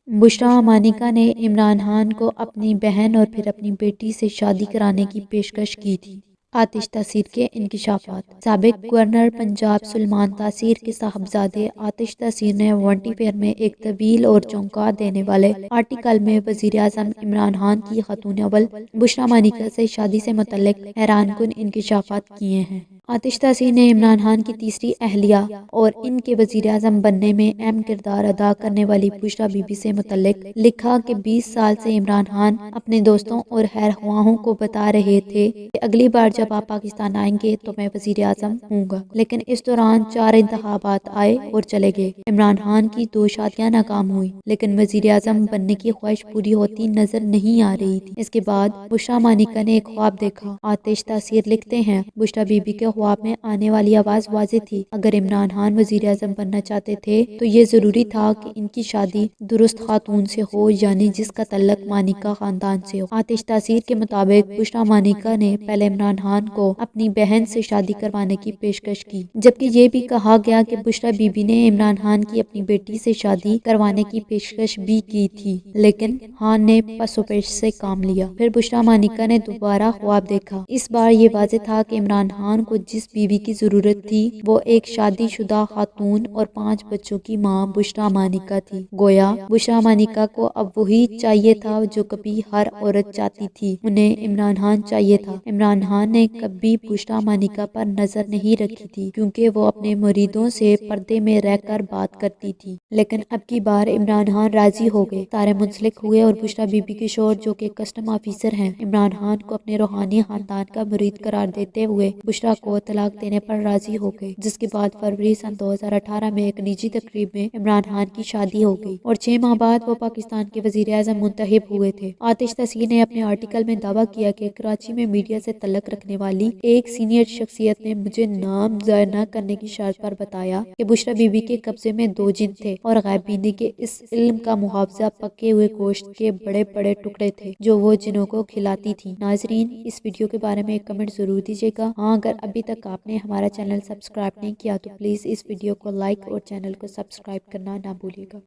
بشریٰ مانیکا نے عمران خان کو اپنی بہن اور پھر اپنی بیٹی سے شادی کرانے کی پیشکش کی تھی۔ آتش تاثیر کے انکشافات۔ سابق گورنر پنجاب سلیمان تاثیر کے صاحبزادے آتش تاثیر نے ونٹی فیئر میں ایک طویل اور چونکا دینے والے آرٹیکل میں وزیر اعظم عمران خان کی خاتون اول بشریٰ مانیکا سے شادی سے متعلق حیران کن انکشافات کیے ہیں۔ آتش تاثیر نے عمران خان کی تیسری اہلیہ اور ان کے وزیر اعظم بننے میں اہم کردار ادا کرنے والی بشریٰ بی بی سے متعلق لکھا کہ 20 سال سے عمران خان اپنے دوستوں اور خیر خواہوں کو بتا رہے تھے کہ اگلی بار جب آپ پاکستان آئیں گے تو میں وزیر اعظم ہوں گا، لیکن اس دوران 4 انتخابات آئے اور چلے گئے۔ عمران خان کی 2 شادیاں ناکام ہوئیں، لیکن وزیر اعظم بننے کی خواہش پوری ہوتی نظر نہیں آ رہی تھی۔ اس کے بعد بشریٰ مانیکا نے ایک خواب دیکھا۔ آتش تاثیر لکھتے ہیں، بشریٰ بی بی کے خواب میں آنے والی آواز واضح تھی۔ اگر عمران خان وزیر اعظم بننا چاہتے تھے تو یہ ضروری تھا کہ ان کی شادی درست خاتون سے ہو، یعنی جس کا تعلق مانیکا خاندان سے ہو۔ آتش تاثیر کے مطابق بشریٰ مانیکا نے پہلے عمران خان کو اپنی بہن سے شادی کروانے کی پیشکش کی، جبکہ یہ بھی کہا گیا کہ بشریٰ بی بی نے عمران خان کی اپنی بیٹی سے شادی کروانے کی پیشکش بھی کی تھی، لیکن خان نے پس و پیش سے کام لیا۔ پھر بشریٰ مانیکا نے دوبارہ خواب دیکھا۔ اس بار یہ واضح تھا کہ عمران خان کو جس بیوی کی ضرورت تھی وہ ایک شادی شدہ خاتون اور 5 بچوں کی ماں بشریٰ مانیکا تھی۔ گویا بشریٰ مانیکا کو اب وہی چاہیے تھا جو کبھی ہر عورت چاہتی تھی، انہیں عمران خان چاہیے تھا۔ عمران خان نے کبھی بشریٰ مانیکا پر نظر نہیں رکھی تھی کیونکہ وہ اپنے مریدوں سے پردے میں رہ کر بات کرتی تھی، لیکن اب کی بار عمران خان راضی ہو گئے۔ سارے منسلک ہوئے اور بشریٰ بی بی کے شوہر جو کہ کسٹم آفیسر ہیں، عمران خان کو اپنے روحانی خاندان کا مرید قرار دیتے ہوئے بشریٰ کو طلاق دینے پر راضی ہو گئے، جس کے بعد فروری سن 2018 میں ایک نجی تقریب میں عمران خان کی شادی ہو گئی اور 6 ماہ بعد وہ پاکستان کے وزیر اعظم منتخب ہوئے تھے۔ آتش تاثیر نے اپنے آرٹیکل میں دعویٰ کیا کہ کراچی میں میڈیا سے تعلق رکھنے والی ایک سینئر شخصیت نے مجھے نام ظاہر نہ کرنے کی شرط پر بتایا کہ بشریٰ بی بی کے قبضے میں 2 جن تھے اور غائب بینی کے اس علم کا محافظہ پکے ہوئے گوشت کے بڑے بڑے ٹکڑے تھے جو وہ جنوں کو کھلاتی تھیں۔ ناظرین، اس ویڈیو کے بارے میں ایک کمنٹ ضرور دیجیے گا۔ ہاں، اگر ابھی تک آپ نے ہمارا چینل سبسکرائب نہیں کیا تو پلیز اس ویڈیو کو لائک اور چینل کو سبسکرائب کرنا نہ بھولیے گا۔